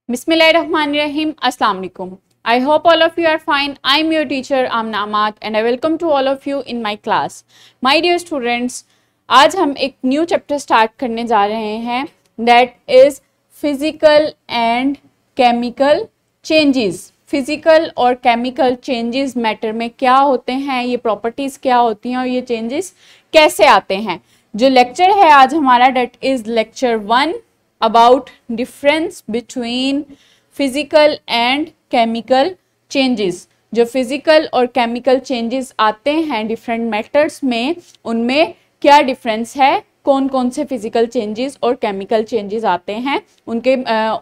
Bismillahirrahmanirrahim. Assalamu alaikum. I hope all of you are fine. I am your teacher Amna Amat and I welcome to all of you in my class. My dear students, आज हम एक new chapter start करने जा रहे हैं that is physical and chemical changes. Physical और chemical changes matter में क्या होते हैं, ये प्रॉपर्टीज क्या होती हैं और ये चेंजेस कैसे आते हैं. जो लेक्चर है आज हमारा that is lecture 1 about difference between physical and chemical changes. जो physical और chemical changes आते हैं different matters में, उनमें क्या difference है, कौन कौन से physical changes और chemical changes आते हैं,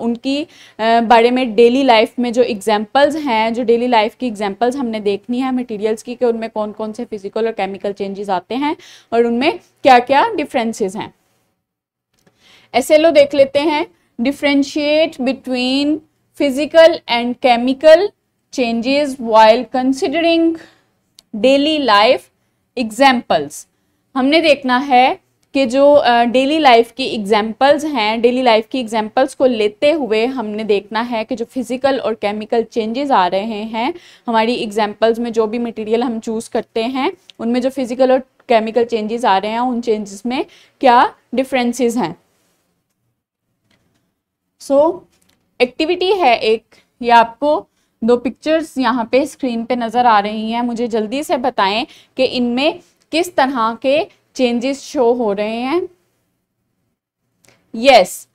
उनकी बारे में डेली लाइफ में जो एग्जाम्पल्स हैं, जो डेली लाइफ की एग्जाम्पल्स हमने देखनी है मटेरियल्स की कि उनमें कौन कौन से फिजिकल और केमिकल चेंजेस आते हैं और उनमें क्या क्या डिफरेंसेस हैं. SLO देख लेते हैं. Differentiate between physical and chemical changes while considering daily life examples. हमने देखना है कि जो डेली लाइफ की एग्जाम्पल्स हैं, डेली लाइफ की एग्जाम्पल्स को लेते हुए हमने देखना है कि जो फिजिकल और केमिकल चेंजेस आ रहे हैं हमारी एग्जाम्पल्स में, जो भी मटेरियल हम चूज़ करते हैं उनमें जो फिजिकल और केमिकल चेंजेस आ रहे हैं उन चेंजेस में क्या डिफरेंसेस हैं. एक्टिविटी है एक, ये आपको दो पिक्चर्स यहाँ पे स्क्रीन पे नज़र आ रही हैं. मुझे जल्दी से बताएं कि इनमें किस तरह के चेंजेस शो हो रहे हैं. यस,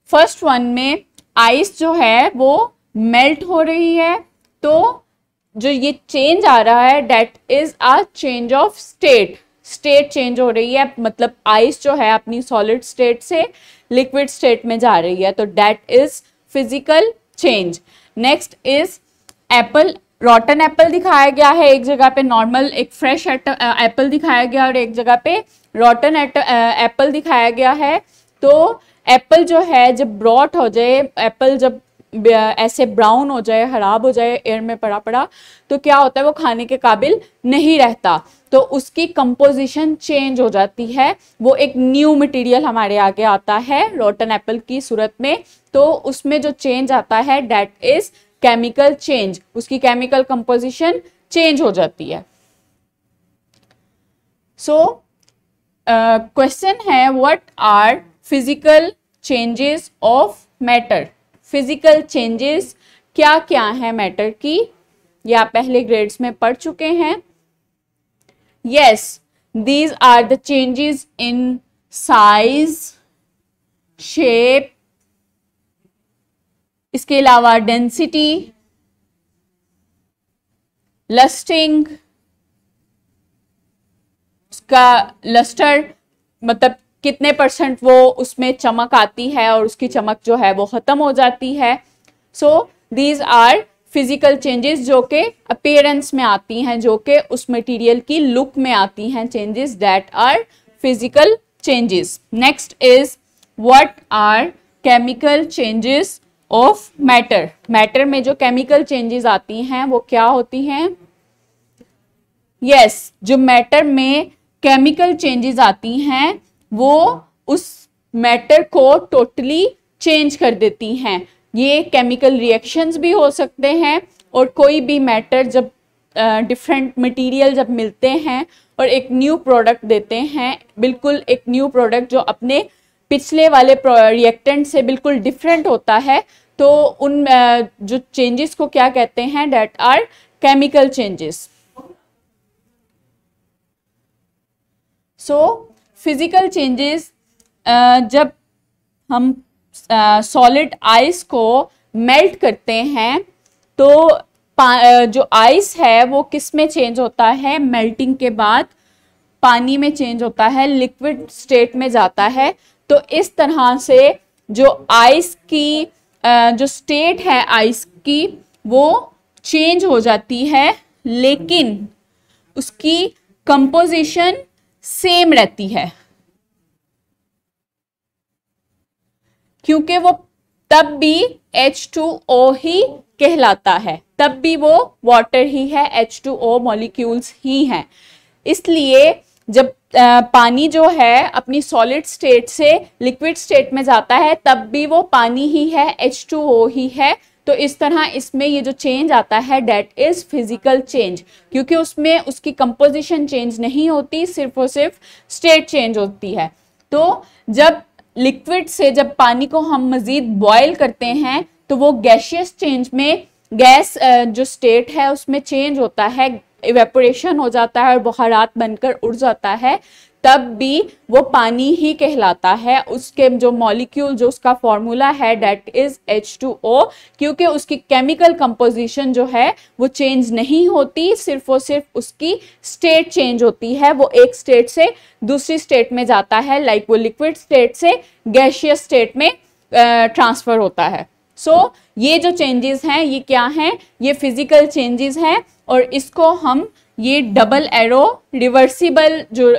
फर्स्ट वन में आइस जो है वो मेल्ट हो रही है. तो जो ये चेंज आ रहा है that is a change of state. State change हो रही है, मतलब आइस जो है अपनी सॉलिड स्टेट से लिक्विड स्टेट में जा रही है, तो that is physical change. Next is apple. Rotten apple दिखाया गया है, एक जगह पे नॉर्मल एक फ्रेश एप्पल दिखाया गया और एक जगह पे रॉटन एप्पल दिखाया गया है. तो एप्पल जो है जब ब्रॉट हो जाए, एप्पल जब ऐसे ब्राउन हो जाए, खराब हो जाए, एयर में पड़ा पड़ा, तो क्या होता है, वो खाने के काबिल नहीं रहता, तो उसकी कंपोजिशन चेंज हो जाती है. वो एक न्यू मटेरियल हमारे आगे आता है रॉटन एप्पल की सूरत में. तो उसमें जो चेंज आता है दैट इज केमिकल चेंज. उसकी केमिकल कंपोजिशन चेंज हो जाती है. सो क्वेश्चन है what are physical changes of matter. Physical changes क्या क्या है मैटर की, ये आप पहले ग्रेड्स में पढ़ चुके हैं. Yes, these are the changes in size, shape, इसके अलावा डेंसिटी, लस्टिंग, उसका लस्टर मतलब कितने परसेंट वो उसमें चमक आती है और उसकी चमक जो है वो खत्म हो जाती है. So these are physical changes जो कि अपीयरेंस में आती हैं, जो कि उस मटेरियल की लुक में आती हैं. Changes that are physical changes. Next is what are chemical changes of matter. Matter में जो केमिकल चेंजेस आती हैं वो क्या होती हैं. यस, जो मैटर में केमिकल चेंजेस आती हैं वो उस मैटर को टोटली चेंज कर देती हैं. ये केमिकल रिएक्शंस भी हो सकते हैं और कोई भी मैटर जब डिफरेंट मटेरियल जब मिलते हैं और एक न्यू प्रोडक्ट देते हैं, बिल्कुल एक न्यू प्रोडक्ट जो अपने पिछले वाले रिएक्टेंट से बिल्कुल डिफरेंट होता है, तो उन जो चेंजेस को क्या कहते हैं that are chemical changes. So physical changes, जब हम सॉलिड आइस को मेल्ट करते हैं तो जो आइस है वो किस में चेंज होता है, मेल्टिंग के बाद पानी में चेंज होता है, लिक्विड स्टेट में जाता है. तो इस तरह से जो आइस की जो स्टेट है आइस की वो चेंज हो जाती है, लेकिन उसकी कंपोजिशन सेम रहती है, क्योंकि वो तब भी H2O ही कहलाता है, तब भी वो वाटर ही है, H2O मॉलिक्यूल्स ही हैं. इसलिए जब पानी जो है अपनी सॉलिड स्टेट से लिक्विड स्टेट में जाता है तब भी वो पानी ही है, H2O ही है। तो इस तरह इसमें ये जो चेंज आता है दैट इज फिजिकल चेंज, क्योंकि उसमें उसकी कंपोजिशन चेंज नहीं होती, सिर्फ और सिर्फ स्टेट चेंज होती है। तो जब लिक्विड से जब पानी को हम मजीद बॉयल करते हैं तो वो गैशियस चेंज में गैस जो स्टेट है उसमें चेंज होता है, इवेपोरेशन हो जाता है और बुखारात बनकर उड़ जाता है, तब भी वो पानी ही कहलाता है। उसके जो मॉलिक्यूल जो उसका फॉर्मूला है दैट इज H2O, क्योंकि उसकी केमिकल कंपोजिशन जो है वो चेंज नहीं होती, सिर्फ और सिर्फ उसकी स्टेट चेंज होती है। वो एक स्टेट से दूसरी स्टेट में जाता है, लाइक वो लिक्विड स्टेट से गैशियस स्टेट में ट्रांसफर होता है। सो ये जो चेंजेस हैं ये क्या हैं, ये फिजिकल चेंजेस हैं और इसको हम ये डबल एरो रिवर्सिबल जो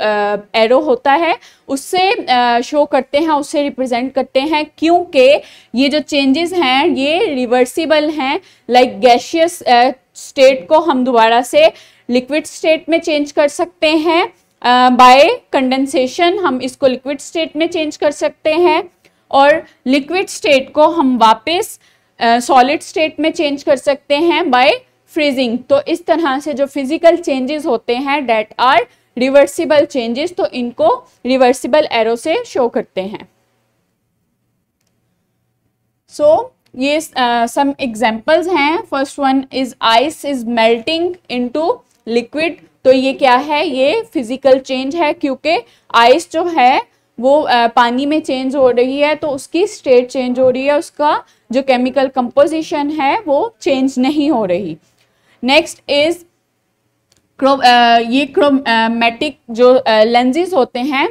एरो होता है उससे शो करते हैं, उससे रिप्रेजेंट करते हैं, क्योंकि ये जो चेंजेस हैं ये रिवर्सिबल हैं। लाइक गैशियस स्टेट को हम दोबारा से लिक्विड स्टेट में चेंज कर सकते हैं, बाय कंडेंसेशन हम इसको लिक्विड स्टेट में चेंज कर सकते हैं, और लिक्विड स्टेट को हम वापस सॉलिड स्टेट में चेंज कर सकते हैं बाय फ्रीजिंग। तो इस तरह से जो फिजिकल चेंजेस होते हैं दैट आर रिवर्सिबल चेंजेस, तो इनको रिवर्सिबल एरो से शो करते हैं। सो ये सम एग्जांपल्स हैं। First one is ice is melting into liquid. तो ये क्या है, ये फिजिकल चेंज है, क्योंकि आइस जो है वो पानी में चेंज हो रही है तो उसकी स्टेट चेंज हो रही है, उसका जो केमिकल कंपोजिशन है वो चेंज नहीं हो रही। नेक्स्ट इज ये क्रोमैटिक जो लेंसेज होते हैं,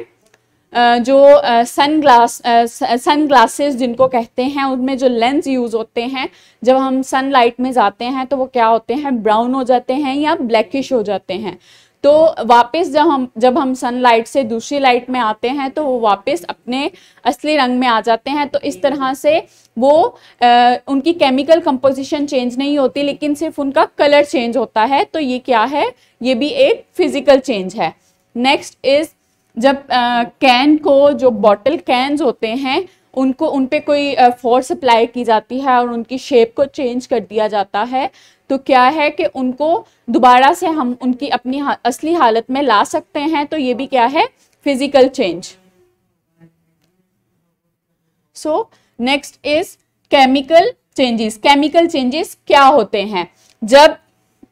जो सन ग्लासेस जिनको कहते हैं, उनमें जो लेंस यूज होते हैं जब हम सनलाइट में जाते हैं तो वो क्या होते हैं, ब्राउन हो जाते हैं या ब्लैकिश हो जाते हैं। तो वापस जब हम सनलाइट से दूसरी लाइट में आते हैं तो वो वापस अपने असली रंग में आ जाते हैं। तो इस तरह से वो उनकी केमिकल कंपोजिशन चेंज नहीं होती, लेकिन सिर्फ उनका कलर चेंज होता है। तो ये क्या है, ये भी एक फिजिकल चेंज है। नेक्स्ट इज जब कैन को, जो बॉटल कैन्स होते हैं उनको, उन पे कोई फोर्स अप्लाई की जाती है और उनकी शेप को चेंज कर दिया जाता है, तो क्या है कि उनको दोबारा से हम उनकी अपनी असली हालत में ला सकते हैं। तो ये भी क्या है, physical change. So next is chemical changes. Chemical changes क्या होते हैं, जब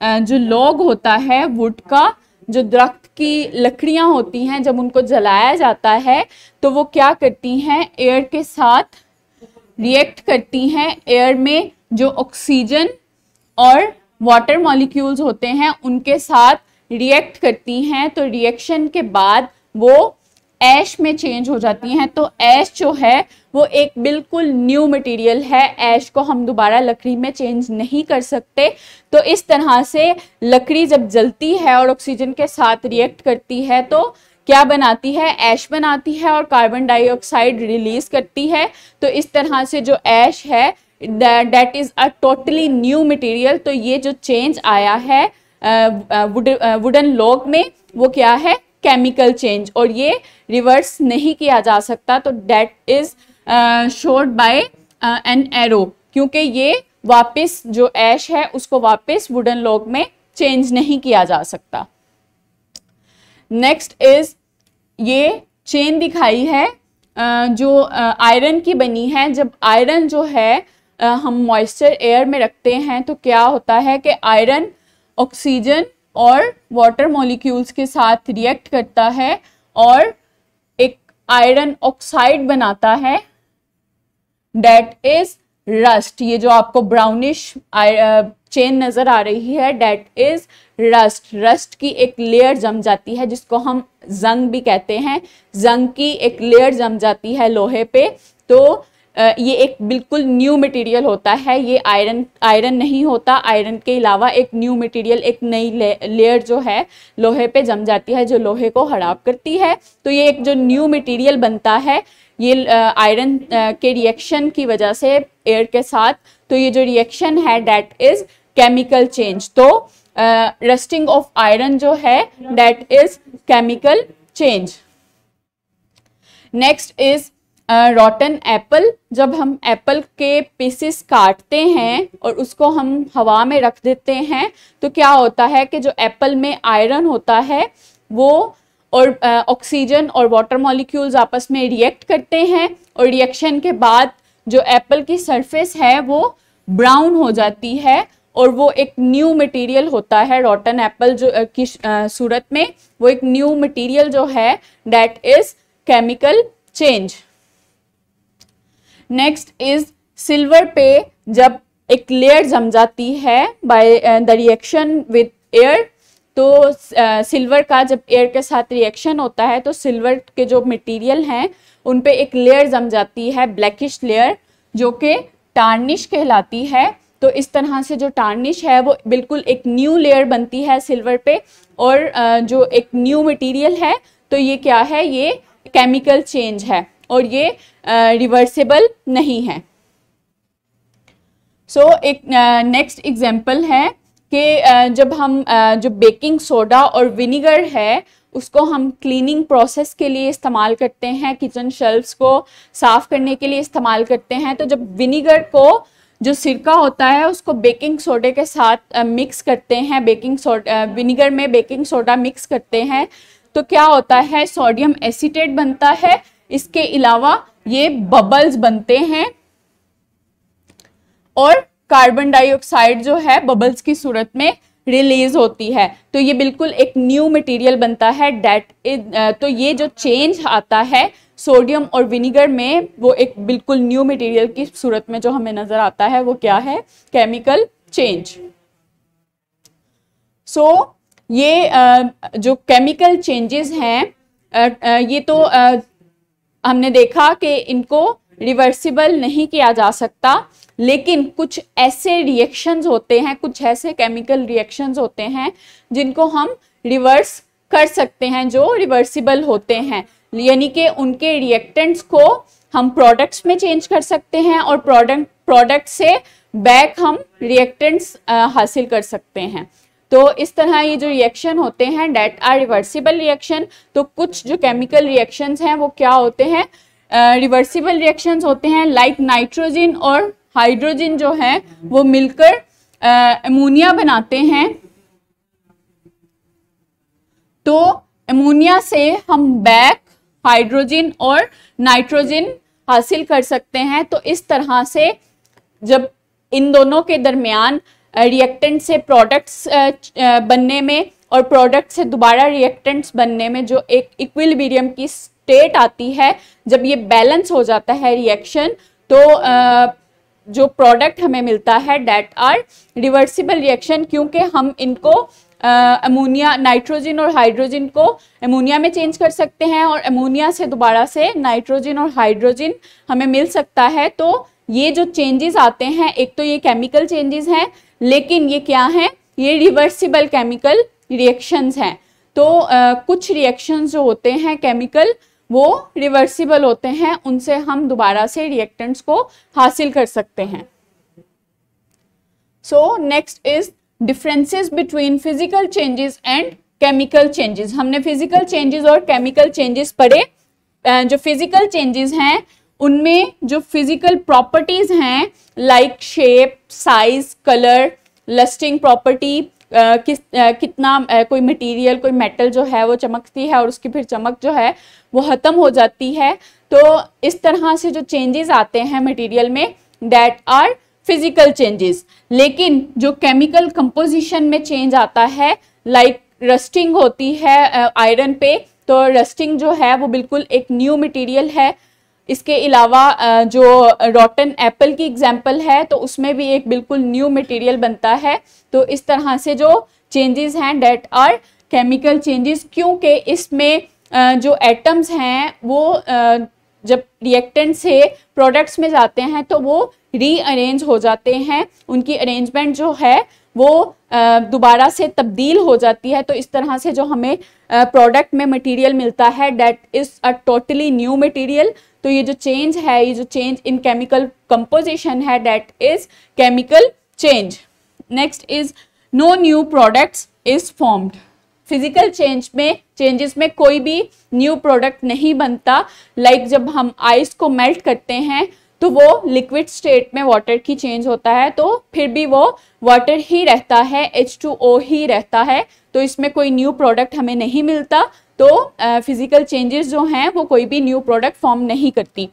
जो लॉग होता है वुड का, जो दरख्त की लकड़ियां होती हैं, जब उनको जलाया जाता है तो वो क्या करती हैं, एयर के साथ रिएक्ट करती हैं। एयर में जो ऑक्सीजन और वाटर मॉलिक्यूल्स होते हैं उनके साथ रिएक्ट करती हैं। तो रिएक्शन के बाद वो ऐश में चेंज हो जाती हैं। तो ऐश जो है वो एक बिल्कुल न्यू मटेरियल है, ऐश को हम दोबारा लकड़ी में चेंज नहीं कर सकते। तो इस तरह से लकड़ी जब जलती है और ऑक्सीजन के साथ रिएक्ट करती है तो क्या बनाती है, ऐश बनाती है और कार्बन डाइऑक्साइड रिलीज करती है। तो इस तरह से जो ऐश है that is a totally new material. तो ये जो चेंज आया है वुडन लॉग में वो क्या है, केमिकल चेंज, और ये रिवर्स नहीं किया जा सकता। तो that is showed by an arrow, क्योंकि ये वापस जो ऐश है उसको वापस वुडन लॉग में चेंज नहीं किया जा सकता। नेक्स्ट इज ये चेन दिखाई है जो आयरन की बनी है। जब आयरन जो है हम मॉइस्चर एयर में रखते हैं तो क्या होता है कि आयरन ऑक्सीजन और वाटर मॉलिक्यूल्स के साथ रिएक्ट करता है और एक आयरन ऑक्साइड बनाता है, दैट इज रस्ट। ये जो आपको ब्राउनिश चेन नजर आ रही है दैट इज रस्ट। रस्ट की एक लेयर जम जाती है जिसको हम जंग भी कहते हैं, जंग की एक लेयर जम जाती है लोहे पे। तो ये एक बिल्कुल न्यू मटेरियल होता है, ये आयरन नहीं होता। आयरन के अलावा एक न्यू मटेरियल, एक नई लेयर जो है लोहे पे जम जाती है जो लोहे को खराब करती है। तो ये एक जो न्यू मटेरियल बनता है ये आयरन के रिएक्शन की वजह से एयर के साथ। तो ये जो रिएक्शन है दैट इज केमिकल चेंज। तो रस्टिंग ऑफ आयरन जो है that is chemical change. Next is रॉटन Apple. जब हम एप्पल के पीसेस काटते हैं और उसको हम हवा में रख देते हैं तो क्या होता है कि जो एप्पल में आयरन होता है वो और ऑक्सीजन और वाटर मॉलिक्यूल्स आपस में रिएक्ट करते हैं और रिएक्शन के बाद जो एप्पल की सरफेस है वो ब्राउन हो जाती है और वो एक न्यू मटेरियल होता है। रॉटन एप्पल जो की सूरत में वो एक न्यू मटेरियल जो है that is chemical change. Next is silver पे जब एक लेयर जम जाती है by the reaction with air, तो सिल्वर का जब एयर के साथ रिएक्शन होता है तो सिल्वर के जो मटेरियल हैं उन पे एक लेयर जम जाती है, ब्लैकिश लेयर, जो कि टार्निश कहलाती है। तो इस तरह से जो टार्निश है वो बिल्कुल एक न्यू लेयर बनती है सिल्वर पे और जो एक न्यू मटेरियल है तो ये क्या है, ये केमिकल चेंज है और ये रिवर्सिबल नहीं है। सो एक नेक्स्ट एग्जांपल है कि जब हम जो बेकिंग सोडा और विनीगर है उसको हम क्लीनिंग प्रोसेस के लिए इस्तेमाल करते हैं, किचन शेल्फ्स को साफ करने के लिए इस्तेमाल करते हैं। तो जब विनीगर को जो सिरका होता है उसको बेकिंग सोडे के साथ मिक्स करते हैं, विनीगर में बेकिंग सोडा मिक्स करते हैं तो क्या होता है, सोडियम एसीटेट बनता है। इसके अलावा ये बबल्स बनते हैं और कार्बन डाइऑक्साइड जो है बबल्स की सूरत में रिलीज होती है। तो ये बिल्कुल एक न्यू मटेरियल बनता है दैट इज तो ये जो चेंज आता है सोडियम और विनीगर में वो एक बिल्कुल न्यू मटेरियल की सूरत में जो हमें नजर आता है वो क्या है, केमिकल चेंज। सो ये जो केमिकल चेंजेस हैं ये तो हमने देखा कि इनको रिवर्सिबल नहीं किया जा सकता, लेकिन कुछ ऐसे रिएक्शंस होते हैं, कुछ ऐसे केमिकल रिएक्शंस होते हैं जिनको हम रिवर्स कर सकते हैं, जो रिवर्सिबल होते हैं। यानी कि उनके रिएक्टेंट्स को हम प्रोडक्ट्स में चेंज कर सकते हैं और प्रोडक्ट से बैक हम रिएक्टेंट्स हासिल कर सकते हैं। तो इस तरह ये जो रिएक्शन होते हैं डेट आर रिवर्सिबल रिएक्शन। तो कुछ जो केमिकल रिएक्शंस हैं वो क्या होते हैं, रिवर्सिबल रिएक्शंस होते हैं। लाइक नाइट्रोजन और हाइड्रोजन जो है वो मिलकर अमोनिया बनाते हैं। तो अमोनिया से हम बैक हाइड्रोजन और नाइट्रोजन हासिल कर सकते हैं। तो इस तरह से जब इन दोनों के दरमियान रिएक्टेंट से प्रोडक्ट्स बनने में और प्रोडक्ट से दोबारा रिएक्टेंट्स बनने में जो एक इक्विलिब्रियम की स्टेट आती है, जब ये बैलेंस हो जाता है रिएक्शन, तो जो प्रोडक्ट हमें मिलता है डेट आर रिवर्सिबल रिएक्शन, क्योंकि हम इनको अमोनिया, नाइट्रोजन और हाइड्रोजन को अमोनिया में चेंज कर सकते हैं और अमोनिया से दोबारा से नाइट्रोजन और हाइड्रोजन हमें मिल सकता है। तो ये जो चेंजेस आते हैं, एक तो ये केमिकल चेंजेस हैं, लेकिन ये क्या हैं, ये रिवर्सिबल केमिकल रिएक्शंस हैं। तो कुछ रिएक्शंस जो होते हैं केमिकल वो रिवर्सिबल होते हैं, उनसे हम दोबारा से रिएक्टेंट्स को हासिल कर सकते हैं। So next is differences between physical changes and chemical changes. हमने फिजिकल चेंजेस और केमिकल चेंजेस पढ़े। जो फिजिकल चेंजेस हैं उनमें जो फिजिकल प्रॉपर्टीज हैं like shape, size, colour, lasting property, कितना कोई मटेरियल, कोई मेटल जो है वो चमकती है और उसकी फिर चमक जो है वो ख़त्म हो जाती है। तो इस तरह से जो चेंजेस आते हैं मटेरियल में दैट आर फिजिकल चेंजेस। लेकिन जो केमिकल कंपोजिशन में चेंज आता है, लाइक रस्टिंग होती है आयरन पे, तो रस्टिंग जो है वो बिल्कुल एक न्यू मटेरियल है। इसके अलावा जो रॉटन एप्पल की एग्जांपल है तो उसमें भी एक बिल्कुल न्यू मटेरियल बनता है। तो इस तरह से जो चेंजेस हैं डेट आर केमिकल चेंजेस, क्योंकि इसमें जो एटम्स हैं वो जब रिएक्टेंट से प्रोडक्ट्स में जाते हैं तो वो रीअरेंज हो जाते हैं, उनकी अरेंजमेंट जो है वो दोबारा से तब्दील हो जाती है। तो इस तरह से जो हमें प्रोडक्ट में मटेरियल मिलता है that is a totally new material. तो ये जो चेंज है, ये जो चेंज इन केमिकल कंपोजिशन है that is chemical change. Next is no new products is formed. Physical changes में कोई भी न्यू प्रोडक्ट नहीं बनता। लाइक जब हम आइस को मेल्ट करते हैं तो वो लिक्विड स्टेट में वाटर की चेंज होता है, तो फिर भी वो वाटर ही रहता है, H2O ही रहता है, तो इसमें कोई न्यू प्रोडक्ट हमें नहीं मिलता। तो फिजिकल चेंजेस जो हैं वो कोई भी न्यू प्रोडक्ट फॉर्म नहीं करती।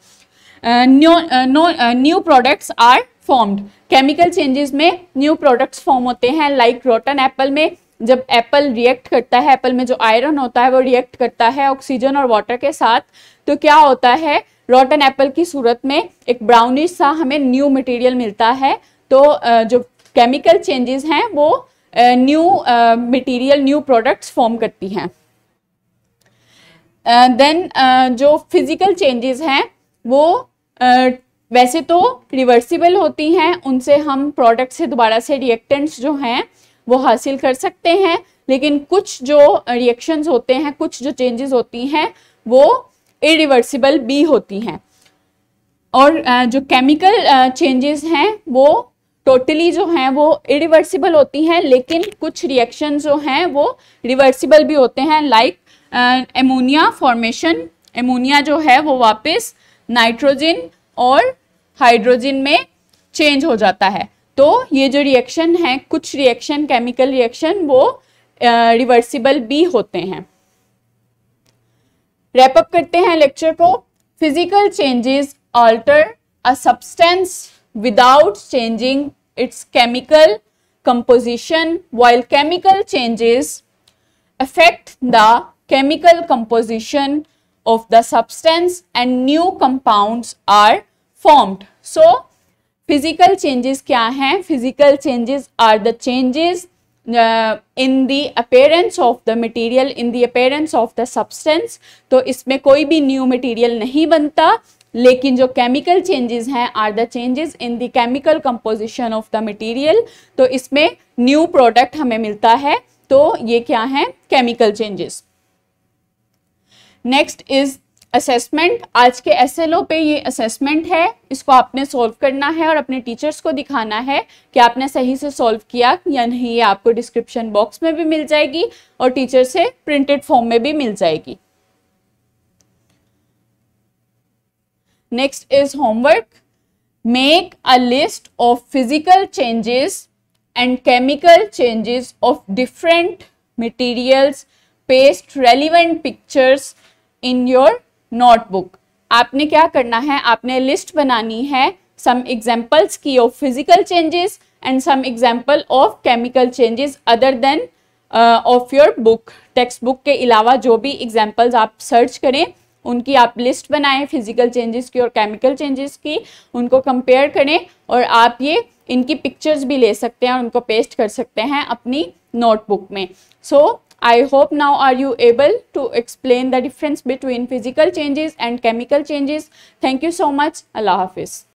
New products are formed. Chemical changes में न्यू प्रोडक्ट्स फॉर्म होते हैं। लाइक रोटन एप्पल में जब एप्पल रिएक्ट करता है, एप्पल में जो आयरन होता है वो रिएक्ट करता है ऑक्सीजन और वाटर के साथ, तो क्या होता है, रोटन एप्पल की सूरत में एक ब्राउनिश सा हमें न्यू मटेरियल मिलता है। तो जो केमिकल चेंजेस हैं वो new material, new products form करती हैं। देन जो फिजिकल चेंजेस हैं वो वैसे तो रिवर्सिबल होती हैं, उनसे हम प्रोडक्ट से दोबारा से रिएक्टेंट्स जो हैं वो हासिल कर सकते हैं, लेकिन कुछ जो रिएक्शंस होते हैं, कुछ जो चेंजेस होती हैं वो इरिवर्सिबल भी होती हैं। और जो केमिकल चेंजेस हैं वो टोटली जो हैं वो इरिवर्सिबल होती हैं, लेकिन कुछ रिएक्शन जो हैं वो रिवर्सिबल भी होते हैं। लाइक एमोनिया फॉर्मेशन, एमोनिया जो है वो वापस नाइट्रोजन और हाइड्रोजन में चेंज हो जाता है। तो ये जो रिएक्शन है, कुछ रिएक्शन, केमिकल रिएक्शन, वो रिवर्सिबल भी होते हैं। रैप अप करते हैं लेक्चर को। Physical changes alter a substance without changing it's chemical composition, while chemical changes affect the chemical composition of the substance and new compounds are formed. So physical changes क्या हैं? Physical changes are the changes in the appearance of the material, in the appearance of the substance. तो इसमें कोई भी new material नहीं बनता, लेकिन जो chemical changes हैं are the changes in the chemical composition of the material. तो इसमें new product हमें मिलता है। तो ये क्या है? Chemical changes. Next is assessment. आज के SLO पे ये असेसमेंट है, इसको आपने सॉल्व करना है और अपने टीचर्स को दिखाना है कि आपने सही से सॉल्व किया या नहीं। ये आपको डिस्क्रिप्शन बॉक्स में भी मिल जाएगी और टीचर से प्रिंटेड फॉर्म में भी मिल जाएगी। Next is homework. Make a list of physical changes and chemical changes of different materials, paste relevant pictures in your notebook. आपने क्या करना है, आपने लिस्ट बनानी है some examples की of physical changes and some example of chemical changes other than of your book. Text book के अलावा जो भी एग्जाम्पल्स आप सर्च करें उनकी आप लिस्ट बनाएं, फिजिकल चेंजेस की और केमिकल चेंजेस की, उनको कंपेयर करें और आप ये इनकी पिक्चर्स भी ले सकते हैं और उनको पेस्ट कर सकते हैं अपनी नोटबुक में। So I hope now are you able to explain the difference between physical changes and chemical changes. Thank you so much. अल्लाह हाफिज़।